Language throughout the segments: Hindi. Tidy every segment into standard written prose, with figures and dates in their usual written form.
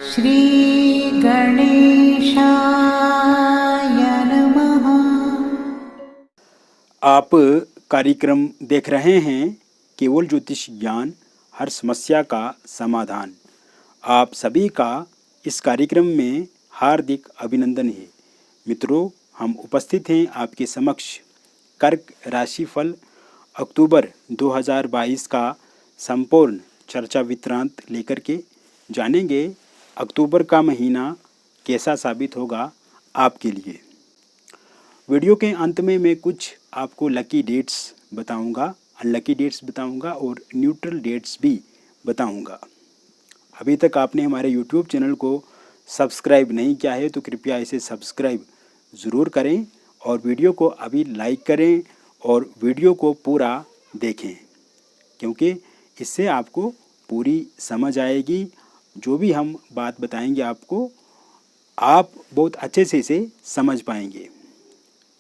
श्री गणेशाय नमः। आप कार्यक्रम देख रहे हैं केवल ज्योतिष ज्ञान, हर समस्या का समाधान। आप सभी का इस कार्यक्रम में हार्दिक अभिनंदन है। मित्रों, हम उपस्थित हैं आपके समक्ष कर्क राशिफल अक्टूबर 2022 का संपूर्ण चर्चा वृत्तांत लेकर के जानेंगे अक्टूबर का महीना कैसा साबित होगा आपके लिए। वीडियो के अंत में मैं कुछ आपको लकी डेट्स बताऊंगा, अनलकी डेट्स बताऊंगा और न्यूट्रल डेट्स भी बताऊंगा। अभी तक आपने हमारे यूट्यूब चैनल को सब्सक्राइब नहीं किया है तो कृपया इसे सब्सक्राइब ज़रूर करें और वीडियो को अभी लाइक करें और वीडियो को पूरा देखें, क्योंकि इससे आपको पूरी समझ आएगी। जो भी हम बात बताएंगे आपको, आप बहुत अच्छे से इसे समझ पाएंगे।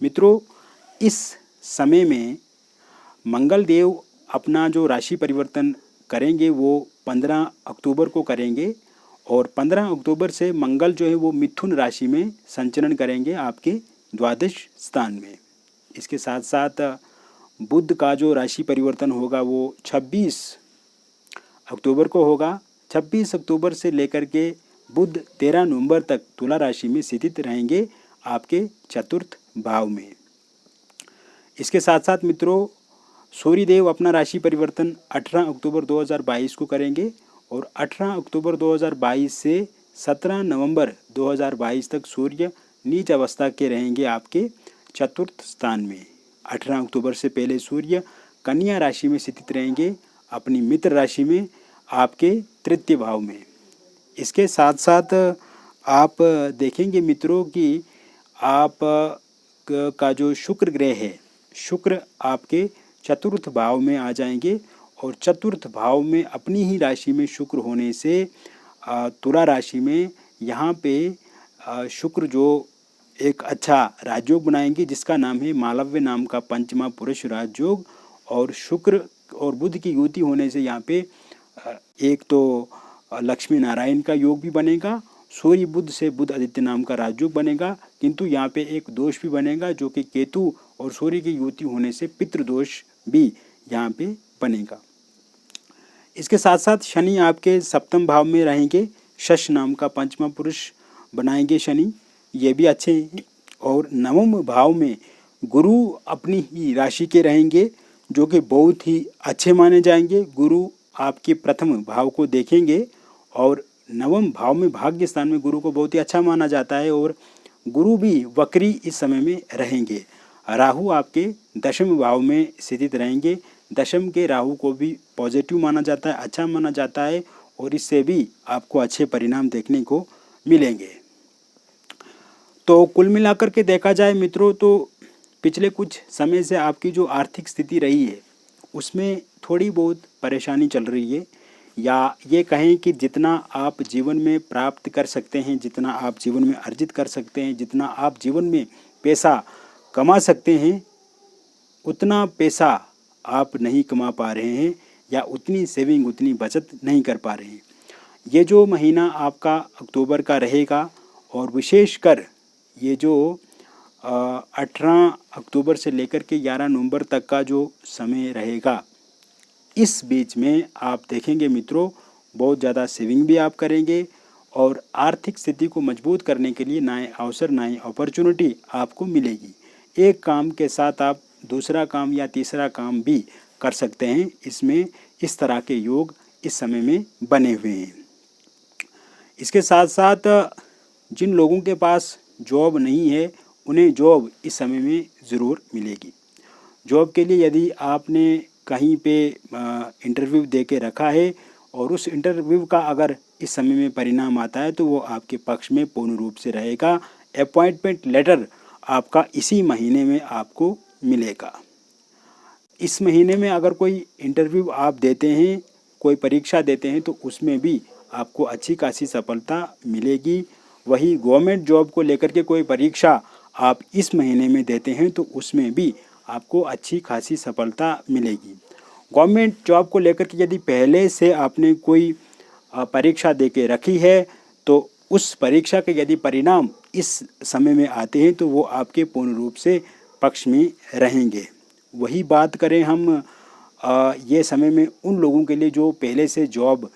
मित्रों, इस समय में मंगल देव अपना जो राशि परिवर्तन करेंगे वो 15 अक्टूबर को करेंगे और 15 अक्टूबर से मंगल जो है वो मिथुन राशि में संचरण करेंगे आपके द्वादश स्थान में। इसके साथ साथ बुध का जो राशि परिवर्तन होगा वो 26 अक्टूबर को होगा। 26 अक्टूबर से लेकर के बुध 13 नवंबर तक तुला राशि में स्थित रहेंगे आपके चतुर्थ भाव में। इसके साथ साथ मित्रों, सूर्यदेव अपना राशि परिवर्तन 18 अक्टूबर 2022 को करेंगे और 18 अक्टूबर 2022 से 17 नवंबर 2022 तक सूर्य नीच अवस्था के रहेंगे आपके चतुर्थ स्थान में। 18 अक्टूबर से पहले सूर्य कन्या राशि में स्थित रहेंगे अपनी मित्र राशि में आपके तृतीय भाव में। इसके साथ साथ आप देखेंगे मित्रों कि आप का जो शुक्र ग्रह है, शुक्र आपके चतुर्थ भाव में आ जाएंगे और चतुर्थ भाव में अपनी ही राशि में शुक्र होने से तुला राशि में यहाँ पे शुक्र जो एक अच्छा राजयोग बनाएंगे जिसका नाम है मालव्य नाम का पंचमा पुरुष राजयोग। और शुक्र और बुध की युति होने से यहाँ पे एक तो लक्ष्मी नारायण का योग भी बनेगा, सूर्य बुध से बुध आदित्य नाम का राजयोग बनेगा, किंतु यहाँ पे एक दोष भी बनेगा जो कि केतु और सूर्य की युति होने से पितृदोष भी यहाँ पे बनेगा। इसके साथ साथ शनि आपके सप्तम भाव में रहेंगे, शश नाम का पंचमा पुरुष बनाएंगे शनि, ये भी अच्छे हैं। और नवम भाव में गुरु अपनी ही राशि के रहेंगे जो कि बहुत ही अच्छे माने जाएंगे। गुरु आपके प्रथम भाव को देखेंगे और नवम भाव में भाग्य स्थान में गुरु को बहुत ही अच्छा माना जाता है और गुरु भी वक्री इस समय में रहेंगे। राहु आपके दशम भाव में स्थित रहेंगे, दशम के राहु को भी पॉजिटिव माना जाता है, अच्छा माना जाता है और इससे भी आपको अच्छे परिणाम देखने को मिलेंगे। तो कुल मिलाकर के देखा जाए मित्रों, तो पिछले कुछ समय से आपकी जो आर्थिक स्थिति रही है उसमें थोड़ी बहुत परेशानी चल रही है, या ये कहें कि जितना आप जीवन में प्राप्त कर सकते हैं, जितना आप जीवन में अर्जित कर सकते हैं, जितना आप जीवन में पैसा कमा सकते हैं, उतना पैसा आप नहीं कमा पा रहे हैं या उतनी सेविंग, उतनी बचत नहीं कर पा रहे हैं। ये जो महीना आपका अक्टूबर का रहेगा और विशेषकर ये जो 18 अक्टूबर से लेकर के 11 नवंबर तक का जो समय रहेगा, इस बीच में आप देखेंगे मित्रों बहुत ज़्यादा सेविंग भी आप करेंगे और आर्थिक स्थिति को मजबूत करने के लिए नए अवसर, नई अपॉर्चुनिटी आपको मिलेगी। एक काम के साथ आप दूसरा काम या तीसरा काम भी कर सकते हैं। इसमें इस तरह के योग इस समय में बने हुए हैं। इसके साथ साथ जिन लोगों के पास जॉब नहीं है उन्हें जॉब इस समय में ज़रूर मिलेगी। जॉब के लिए यदि आपने कहीं पे इंटरव्यू दे के रखा है और उस इंटरव्यू का अगर इस समय में परिणाम आता है तो वो आपके पक्ष में पूर्ण रूप से रहेगा। अपॉइंटमेंट लेटर आपका इसी महीने में आपको मिलेगा। इस महीने में अगर कोई इंटरव्यू आप देते हैं, कोई परीक्षा देते हैं तो उसमें भी आपको अच्छी खासी सफलता मिलेगी। वही गवर्नमेंट जॉब को लेकर के कोई परीक्षा आप इस महीने में देते हैं तो उसमें भी आपको अच्छी खासी सफलता मिलेगी। गवर्नमेंट जॉब को लेकर के यदि पहले से आपने कोई परीक्षा दे के रखी है तो उस परीक्षा के यदि परिणाम इस समय में आते हैं तो वो आपके पूर्ण रूप से पक्ष में रहेंगे। वही बात करें हम ये समय में उन लोगों के लिए जो पहले से जॉब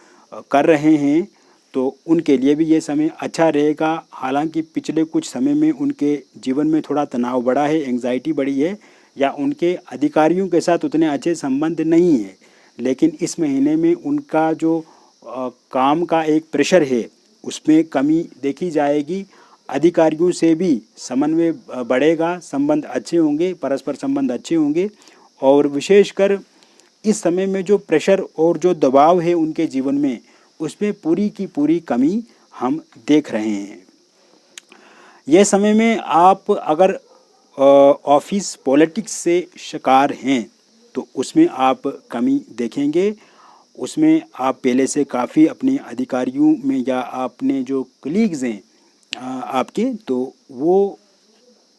कर रहे हैं, तो उनके लिए भी ये समय अच्छा रहेगा। हालांकि पिछले कुछ समय में उनके जीवन में थोड़ा तनाव बढ़ा है, एंग्जाइटी बढ़ी है, या उनके अधिकारियों के साथ उतने अच्छे संबंध नहीं है, लेकिन इस महीने में उनका जो काम का एक प्रेशर है उसमें कमी देखी जाएगी। अधिकारियों से भी समन्वय बढ़ेगा, संबंध अच्छे होंगे, परस्पर संबंध अच्छे होंगे, और विशेषकर इस समय में जो प्रेशर और जो दबाव है उनके जीवन में, उसमें पूरी की पूरी कमी हम देख रहे हैं। यह समय में आप अगर ऑफिस पॉलिटिक्स से शिकार हैं तो उसमें आप कमी देखेंगे। उसमें आप पहले से काफ़ी अपने अधिकारियों में या अपने जो कलीग्स हैं आपके, तो वो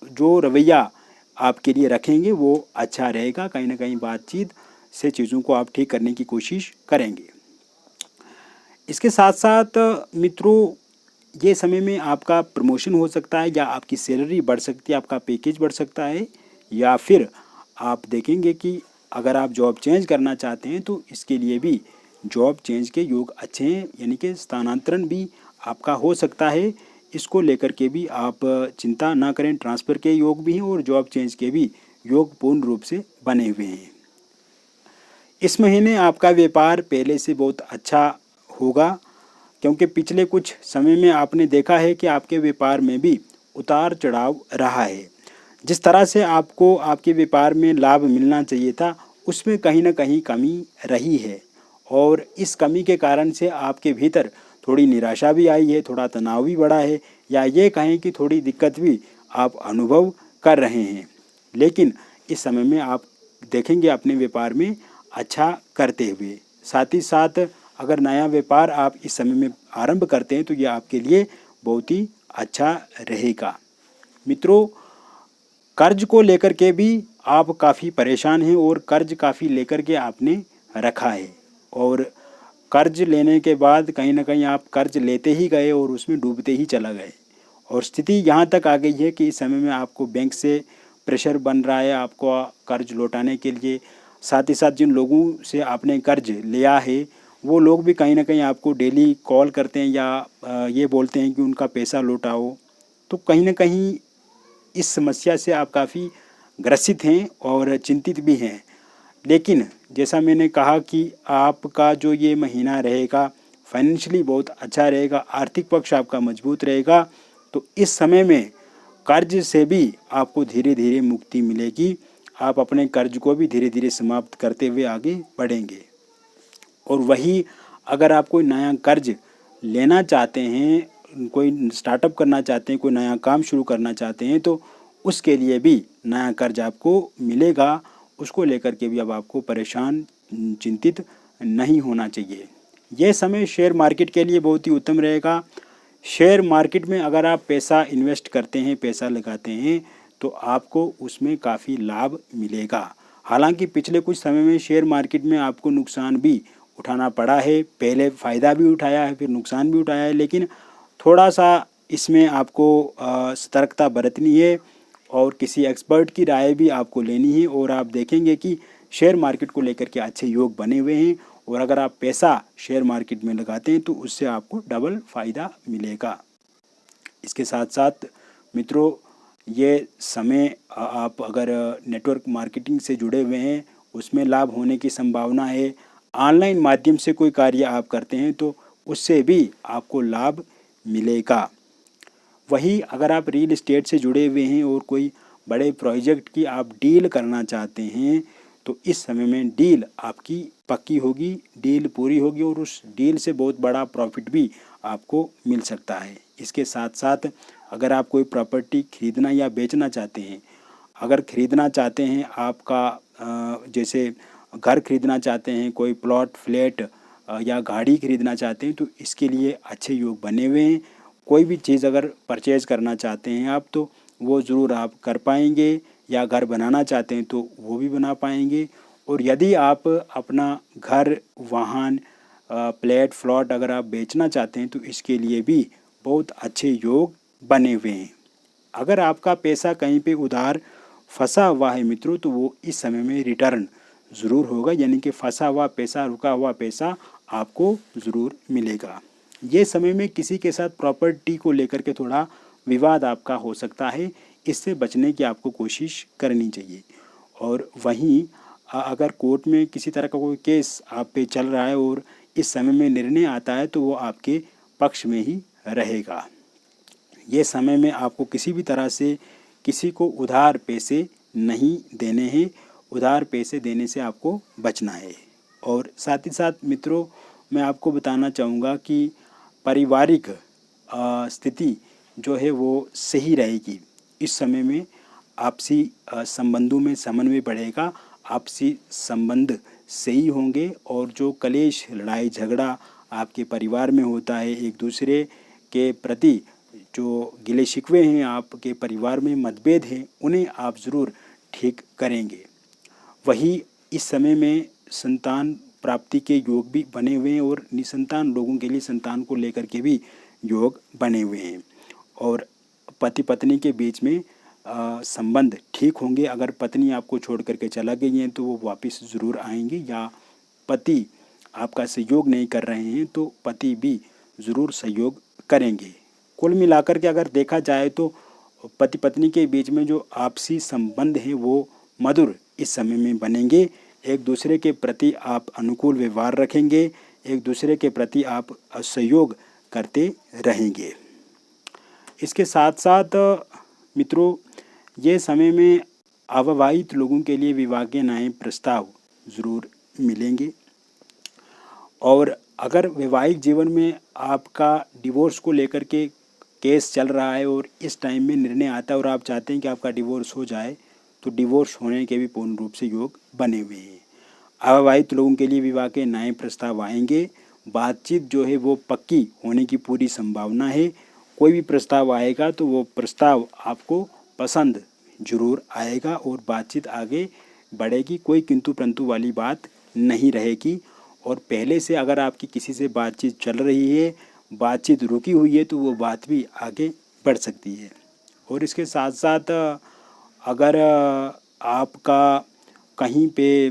जो रवैया आपके लिए रखेंगे वो अच्छा रहेगा। कहीं ना कहीं बातचीत से चीज़ों को आप ठीक करने की कोशिश करेंगे। इसके साथ साथ मित्रों, ये समय में आपका प्रमोशन हो सकता है, या आपकी सैलरी बढ़ सकती है, आपका पैकेज बढ़ सकता है, या फिर आप देखेंगे कि अगर आप जॉब चेंज करना चाहते हैं तो इसके लिए भी जॉब चेंज के योग अच्छे हैं, यानी कि स्थानांतरण भी आपका हो सकता है। इसको लेकर के भी आप चिंता ना करें, ट्रांसफ़र के योग भी हैं और जॉब चेंज के भी योग पूर्ण रूप से बने हुए हैं। इस महीने आपका व्यापार पहले से बहुत अच्छा होगा, क्योंकि पिछले कुछ समय में आपने देखा है कि आपके व्यापार में भी उतार चढ़ाव रहा है। जिस तरह से आपको आपके व्यापार में लाभ मिलना चाहिए था, उसमें कहीं ना कहीं कमी रही है, और इस कमी के कारण से आपके भीतर थोड़ी निराशा भी आई है, थोड़ा तनाव भी बढ़ा है, या ये कहें कि थोड़ी दिक्कत भी आप अनुभव कर रहे हैं। लेकिन इस समय में आप देखेंगे अपने व्यापार में अच्छा करते हुए। साथ ही साथ अगर नया व्यापार आप इस समय में आरंभ करते हैं तो ये आपके लिए बहुत ही अच्छा रहेगा। मित्रों, कर्ज को लेकर के भी आप काफ़ी परेशान हैं, और कर्ज काफ़ी लेकर के आपने रखा है, और कर्ज लेने के बाद कहीं ना कहीं आप कर्ज लेते ही गए और उसमें डूबते ही चला गए, और स्थिति यहाँ तक आ गई है कि इस समय में आपको बैंक से प्रेशर बन रहा है आपको कर्ज लौटाने के लिए। साथ ही साथ जिन लोगों से आपने कर्ज लिया है वो लोग भी कहीं ना कहीं आपको डेली कॉल करते हैं, या ये बोलते हैं कि उनका पैसा लौटाओ। तो कहीं ना कहीं इस समस्या से आप काफ़ी ग्रसित हैं और चिंतित भी हैं। लेकिन जैसा मैंने कहा कि आपका जो ये महीना रहेगा फाइनेंशियली बहुत अच्छा रहेगा, आर्थिक पक्ष आपका मजबूत रहेगा। तो इस समय में कर्ज से भी आपको धीरे धीरे मुक्ति मिलेगी। आप अपने कर्ज को भी धीरे धीरे समाप्त करते हुए आगे बढ़ेंगे। और वही अगर आप कोई नया कर्ज लेना चाहते हैं, कोई स्टार्टअप करना चाहते हैं, कोई नया काम शुरू करना चाहते हैं, तो उसके लिए भी नया कर्ज आपको मिलेगा। उसको लेकर के भी अब आपको परेशान चिंतित नहीं होना चाहिए। यह समय शेयर मार्केट के लिए बहुत ही उत्तम रहेगा। शेयर मार्केट में अगर आप पैसा इन्वेस्ट करते हैं, पैसा लगाते हैं, तो आपको उसमें काफ़ी लाभ मिलेगा। हालांकि पिछले कुछ समय में शेयर मार्केट में आपको नुकसान भी उठाना पड़ा है, पहले फ़ायदा भी उठाया है, फिर नुकसान भी उठाया है, लेकिन थोड़ा सा इसमें आपको सतर्कता बरतनी है, और किसी एक्सपर्ट की राय भी आपको लेनी है। और आप देखेंगे कि शेयर मार्केट को लेकर के अच्छे योग बने हुए हैं, और अगर आप पैसा शेयर मार्केट में लगाते हैं तो उससे आपको डबल फ़ायदा मिलेगा। इसके साथ साथ मित्रों, ये समय आप अगर नेटवर्क मार्केटिंग से जुड़े हुए हैं उसमें लाभ होने की संभावना है। ऑनलाइन माध्यम से कोई कार्य आप करते हैं तो उससे भी आपको लाभ मिलेगा। वही अगर आप रियल एस्टेट से जुड़े हुए हैं और कोई बड़े प्रोजेक्ट की आप डील करना चाहते हैं, तो इस समय में डील आपकी पक्की होगी, डील पूरी होगी, और उस डील से बहुत बड़ा प्रॉफिट भी आपको मिल सकता है। इसके साथ साथ अगर आप कोई प्रॉपर्टी खरीदना या बेचना चाहते हैं, अगर खरीदना चाहते हैं आपका जैसे घर खरीदना चाहते हैं, कोई प्लॉट फ्लैट या गाड़ी खरीदना चाहते हैं, तो इसके लिए अच्छे योग बने हुए हैं। कोई भी चीज़ अगर परचेज करना चाहते हैं आप, तो वो ज़रूर आप कर पाएंगे, या घर बनाना चाहते हैं तो वो भी बना पाएंगे। और यदि आप अपना घर, वाहन प्लेट फ्लॉट अगर आप बेचना चाहते हैं तो इसके लिए भी बहुत अच्छे योग बने हुए हैं। अगर आपका पैसा कहीं पे उधार फंसा हुआ है मित्रों, तो वो इस समय में रिटर्न ज़रूर होगा, यानी कि फंसा हुआ पैसा, रुका हुआ पैसा आपको ज़रूर मिलेगा। ये समय में किसी के साथ प्रॉपर्टी को लेकर के थोड़ा विवाद आपका हो सकता है, इससे बचने की आपको कोशिश करनी चाहिए। और वहीं अगर कोर्ट में किसी तरह का कोई केस आप पे चल रहा है और इस समय में निर्णय आता है तो वो आपके पक्ष में ही रहेगा। ये समय में आपको किसी भी तरह से किसी को उधार पैसे नहीं देने हैं, उधार पैसे देने से आपको बचना है। और साथ ही साथ मित्रों, मैं आपको बताना चाहूँगा कि पारिवारिक स्थिति जो है वो सही रहेगी। इस समय में आपसी संबंधों में समन्वय बढ़ेगा, आपसी संबंध सही होंगे और जो कलेश, लड़ाई झगड़ा आपके परिवार में होता है, एक दूसरे के प्रति जो गिले शिकवे हैं, आपके परिवार में मतभेद हैं, उन्हें आप ज़रूर ठीक करेंगे। वही इस समय में संतान प्राप्ति के योग भी बने हुए हैं और निसंतान लोगों के लिए संतान को लेकर के भी योग बने हुए हैं। और पति पत्नी के बीच में संबंध ठीक होंगे। अगर पत्नी आपको छोड़ करके चला गई हैं तो वो वापस ज़रूर आएंगी, या पति आपका सहयोग नहीं कर रहे हैं तो पति भी ज़रूर सहयोग करेंगे। कुल मिलाकर के अगर देखा जाए तो पति पत्नी के बीच में जो आपसी संबंध हैं वो मधुर इस समय में बनेंगे। एक दूसरे के प्रति आप अनुकूल व्यवहार रखेंगे, एक दूसरे के प्रति आप सहयोग करते रहेंगे। इसके साथ साथ मित्रों, ये समय में अविवाहित लोगों के लिए विवाह के नए प्रस्ताव ज़रूर मिलेंगे। और अगर वैवाहिक जीवन में आपका डिवोर्स को लेकर के केस चल रहा है और इस टाइम में निर्णय आता है और आप चाहते हैं कि आपका डिवोर्स हो जाए, तो डिवोर्स होने के भी पूर्ण रूप से योग बने हुए हैं। अविवाहित लोगों के लिए विवाह के नए प्रस्ताव आएंगे। बातचीत जो है वो पक्की होने की पूरी संभावना है। कोई भी प्रस्ताव आएगा तो वो प्रस्ताव आपको पसंद जरूर आएगा और बातचीत आगे बढ़ेगी। कोई किंतु परंतु वाली बात नहीं रहेगी। और पहले से अगर आपकी किसी से बातचीत चल रही है, बातचीत रुकी हुई है, तो वो बात भी आगे बढ़ सकती है। और इसके साथ साथ अगर आपका कहीं पे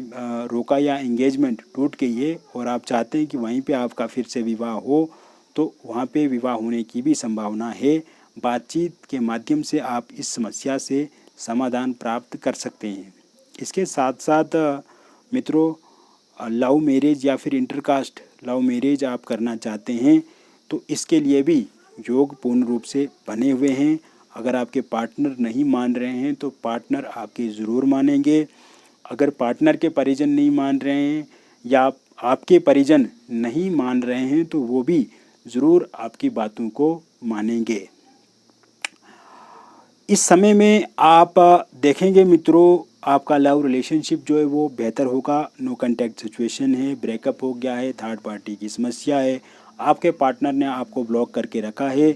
रोका या एंगेजमेंट टूट गई है और आप चाहते हैं कि वहीं पे आपका फिर से विवाह हो, तो वहाँ पे विवाह होने की भी संभावना है। बातचीत के माध्यम से आप इस समस्या से समाधान प्राप्त कर सकते हैं। इसके साथ साथ मित्रों, लव मैरिज या फिर इंटरकास्ट लव मैरिज आप करना चाहते हैं तो इसके लिए भी योग पूर्ण रूप से बने हुए हैं। अगर आपके पार्टनर नहीं मान रहे हैं तो पार्टनर आपके ज़रूर मानेंगे। अगर पार्टनर के परिजन नहीं मान रहे हैं या आपके परिजन नहीं मान रहे हैं तो वो भी ज़रूर आपकी बातों को मानेंगे। इस समय में आप देखेंगे मित्रों, आपका लव रिलेशनशिप जो है वो बेहतर होगा। नो कॉन्टैक्ट सिचुएशन है, ब्रेकअप हो गया है, थर्ड पार्टी की समस्या है, आपके पार्टनर ने आपको ब्लॉक करके रखा है,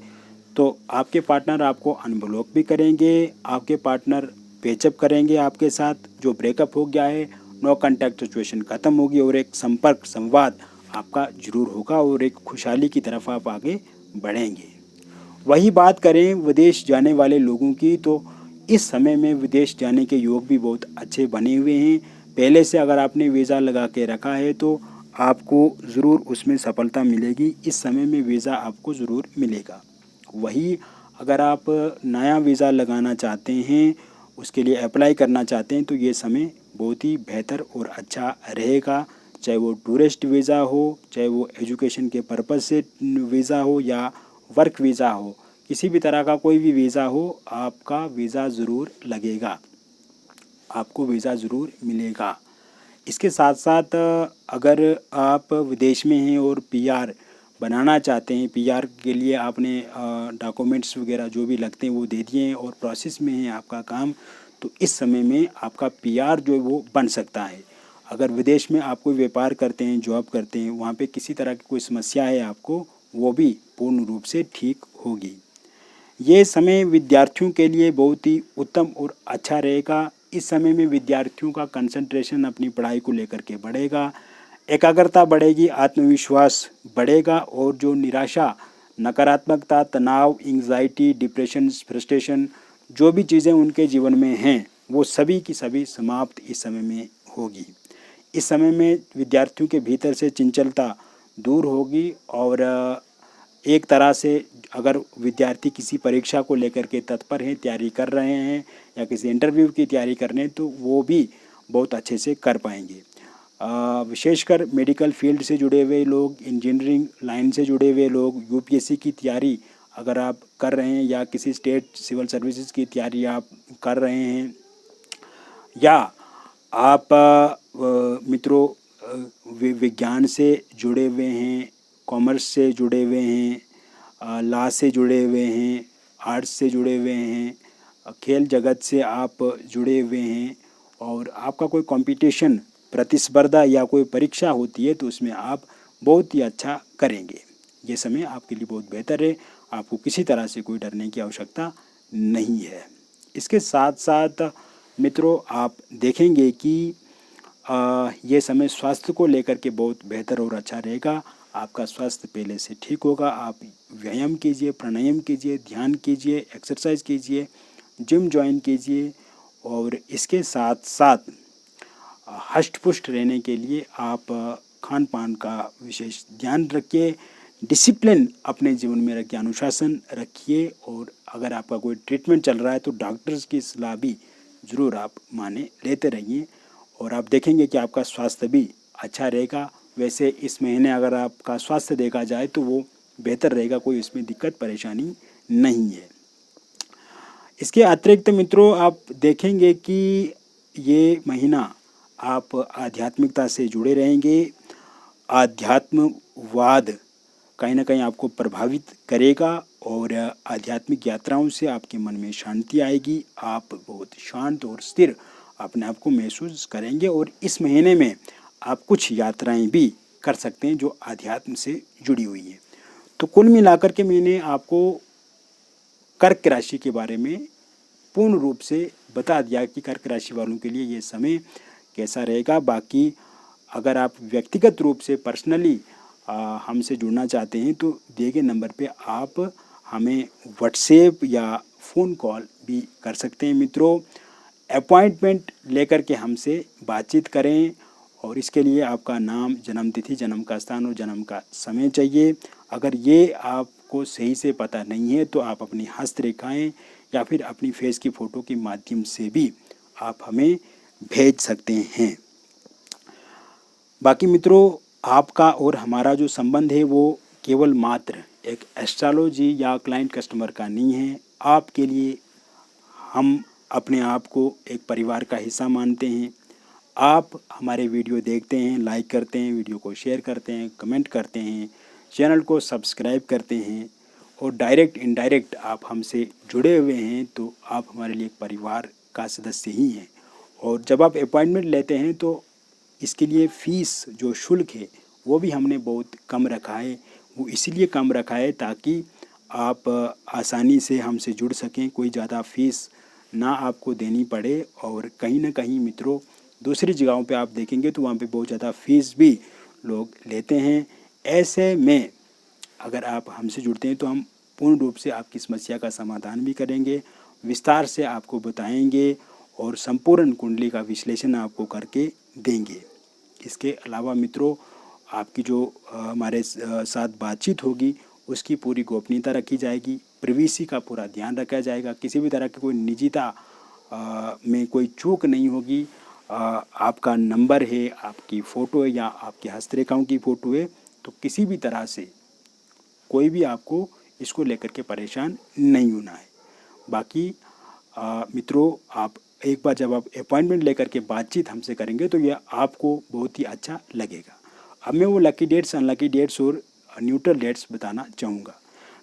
तो आपके पार्टनर आपको अनब्लॉक भी करेंगे। आपके पार्टनर पेचअप करेंगे आपके साथ। जो ब्रेकअप हो गया है, नो कॉन्टैक्ट सिचुएशन ख़त्म होगी और एक संपर्क संवाद आपका जरूर होगा और एक खुशहाली की तरफ आप आगे बढ़ेंगे। वही बात करें विदेश जाने वाले लोगों की, तो इस समय में विदेश जाने के योग भी बहुत अच्छे बने हुए हैं। पहले से अगर आपने वीज़ा लगा के रखा है तो आपको ज़रूर उसमें सफलता मिलेगी। इस समय में वीज़ा आपको ज़रूर मिलेगा। वही अगर आप नया वीज़ा लगाना चाहते हैं, उसके लिए अप्लाई करना चाहते हैं, तो ये समय बहुत ही बेहतर और अच्छा रहेगा। चाहे वो टूरिस्ट वीज़ा हो, चाहे वो एजुकेशन के पर्पज़ से वीज़ा हो या वर्क वीज़ा हो, किसी भी तरह का कोई भी वीज़ा हो, आपका वीज़ा ज़रूर लगेगा, आपको वीज़ा ज़रूर मिलेगा। इसके साथ साथ अगर आप विदेश में हैं और पीआर बनाना चाहते हैं, पीआर के लिए आपने डॉक्यूमेंट्स वगैरह जो भी लगते हैं वो दे दिए हैं और प्रोसेस में है आपका काम, तो इस समय में आपका पीआर जो है वो बन सकता है। अगर विदेश में आप कोई व्यापार करते हैं, जॉब करते हैं, वहाँ पे किसी तरह की कोई समस्या है आपको, वो भी पूर्ण रूप से ठीक होगी। ये समय विद्यार्थियों के लिए बहुत ही उत्तम और अच्छा रहेगा। इस समय में विद्यार्थियों का कंसंट्रेशन अपनी पढ़ाई को लेकर के बढ़ेगा। एकाग्रता बढ़ेगी, आत्मविश्वास बढ़ेगा और जो निराशा, नकारात्मकता, तनाव, एंग्जाइटी, डिप्रेशन, फ्रस्ट्रेशन जो भी चीज़ें उनके जीवन में हैं वो सभी की सभी समाप्त इस समय में होगी। इस समय में विद्यार्थियों के भीतर से चंचलता दूर होगी और एक तरह से अगर विद्यार्थी किसी परीक्षा को लेकर के तत्पर हैं, तैयारी कर रहे हैं या किसी इंटरव्यू की तैयारी कर रहे हैं तो वो भी बहुत अच्छे से कर पाएंगे। विशेषकर मेडिकल फील्ड से जुड़े हुए लोग, इंजीनियरिंग लाइन से जुड़े हुए लोग, यूपीएससी की तैयारी अगर आप कर रहे हैं या किसी स्टेट सिविल सर्विसेज की तैयारी आप कर रहे हैं या आप मित्रों विज्ञान से जुड़े हुए हैं, कॉमर्स से जुड़े हुए हैं, लॉ से जुड़े हुए हैं, आर्ट्स से जुड़े हुए हैं, खेल जगत से आप जुड़े हुए हैं और आपका कोई कंपटीशन, प्रतिस्पर्धा या कोई परीक्षा होती है तो उसमें आप बहुत ही अच्छा करेंगे। ये समय आपके लिए बहुत बेहतर है, आपको किसी तरह से कोई डरने की आवश्यकता नहीं है। इसके साथ साथ मित्रों आप देखेंगे कि ये समय स्वास्थ्य को लेकर के बहुत बेहतर और अच्छा रहेगा। आपका स्वास्थ्य पहले से ठीक होगा। आप व्यायाम कीजिए, प्राणायाम कीजिए, ध्यान कीजिए, एक्सरसाइज कीजिए, जिम ज्वाइन कीजिए और इसके साथ साथ हष्ट पुष्ट रहने के लिए आप खान पान का विशेष ध्यान रखिए, डिसिप्लिन अपने जीवन में रखिए, अनुशासन रखिए और अगर आपका कोई ट्रीटमेंट चल रहा है तो डॉक्टर्स की सलाह भी ज़रूर आप माने लेते रहिए और आप देखेंगे कि आपका स्वास्थ्य भी अच्छा रहेगा। वैसे इस महीने अगर आपका स्वास्थ्य देखा जाए तो वो बेहतर रहेगा, कोई इसमें दिक्कत परेशानी नहीं है। इसके अतिरिक्त मित्रों आप देखेंगे कि ये महीना आप आध्यात्मिकता से जुड़े रहेंगे। आध्यात्मवाद कहीं ना कहीं आपको प्रभावित करेगा और आध्यात्मिक यात्राओं से आपके मन में शांति आएगी। आप बहुत शांत और स्थिर अपने आप को महसूस करेंगे और इस महीने में आप कुछ यात्राएं भी कर सकते हैं जो आध्यात्म से जुड़ी हुई हैं। तो कुल मिलाकर के मैंने आपको कर्क राशि के बारे में पूर्ण रूप से बता दिया कि कर्क राशि वालों के लिए ये समय कैसा रहेगा। बाकी अगर आप व्यक्तिगत रूप से पर्सनली हमसे जुड़ना चाहते हैं तो दिए गए नंबर पे आप हमें व्हाट्सएप या फ़ोन कॉल भी कर सकते हैं। मित्रों अपॉइंटमेंट लेकर के हमसे बातचीत करें और इसके लिए आपका नाम, जन्म तिथि, जन्म का स्थान और जन्म का समय चाहिए। अगर ये आपको सही से पता नहीं है तो आप अपनी हस्तरेखाएं या फिर अपनी फेस की फ़ोटो के माध्यम से भी आप हमें भेज सकते हैं। बाकी मित्रों आपका और हमारा जो संबंध है वो केवल मात्र एक एस्ट्रोलॉजी या क्लाइंट कस्टमर का नहीं है। आपके लिए हम अपने आप को एक परिवार का हिस्सा मानते हैं। आप हमारे वीडियो देखते हैं, लाइक करते हैं, वीडियो को शेयर करते हैं, कमेंट करते हैं, चैनल को सब्सक्राइब करते हैं और डायरेक्ट इनडायरेक्ट आप हमसे जुड़े हुए हैं तो आप हमारे लिए एक परिवार का सदस्य ही हैं। और जब आप अपॉइंटमेंट लेते हैं तो इसके लिए फ़ीस जो शुल्क है वो भी हमने बहुत कम रखा है। वो इसीलिए कम रखा है ताकि आप आसानी से हमसे जुड़ सकें, कोई ज़्यादा फ़ीस ना आपको देनी पड़े। और कहीं ना कहीं मित्रों दूसरी जगहों पे आप देखेंगे तो वहाँ पे बहुत ज़्यादा फ़ीस भी लोग लेते हैं। ऐसे में अगर आप हमसे जुड़ते हैं तो हम पूर्ण रूप से आपकी समस्या का समाधान भी करेंगे, विस्तार से आपको बताएंगे और संपूर्ण कुंडली का विश्लेषण आपको करके देंगे। इसके अलावा मित्रों आपकी जो हमारे साथ बातचीत होगी उसकी पूरी गोपनीयता रखी जाएगी, प्राइवेसी का पूरा ध्यान रखा जाएगा, किसी भी तरह की कोई निजता में कोई चूक नहीं होगी। आपका नंबर है, आपकी फ़ोटो है या आपकी हस्तरेखाओं की फ़ोटो है तो किसी भी तरह से कोई भी आपको इसको लेकर के परेशान नहीं होना है। बाकी मित्रों आप एक बार जब आप अपॉइंटमेंट लेकर के बातचीत हमसे करेंगे तो यह आपको बहुत ही अच्छा लगेगा। अब मैं वो लकी डेट्स, अनलकी डेट्स और न्यूट्रल डेट्स बताना चाहूँगा।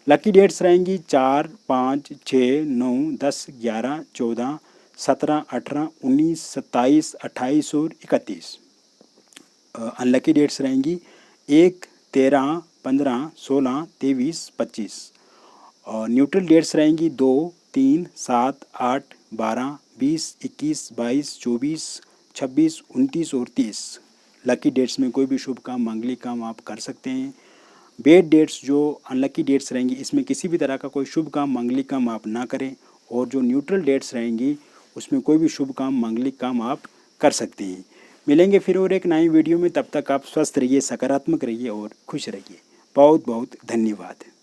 लकी डेट्स रहेंगी 4, 5, 6, 9, 10, 11, 14, 17, 18, 19, 27, 28 और 31। अनलकी डेट्स रहेंगी 1, 13, 15, 16, 23, 25। और न्यूट्रल डेट्स रहेंगी 2, 3, 7, 8, 12, 20, 21, 22, 24, 26, 29 और 30। लकी डेट्स में कोई भी शुभ काम, मांगलिक काम आप कर सकते हैं। बेड डेट्स जो अनलकी डेट्स रहेंगी, इसमें किसी भी तरह का कोई शुभ काम, मांगलिक काम आप ना करें। और जो न्यूट्रल डेट्स रहेंगी उसमें कोई भी शुभ काम, मांगलिक काम आप कर सकते हैं। मिलेंगे फिर और एक नई वीडियो में, तब तक आप स्वस्थ रहिए, सकारात्मक रहिए और खुश रहिए। बहुत बहुत धन्यवाद।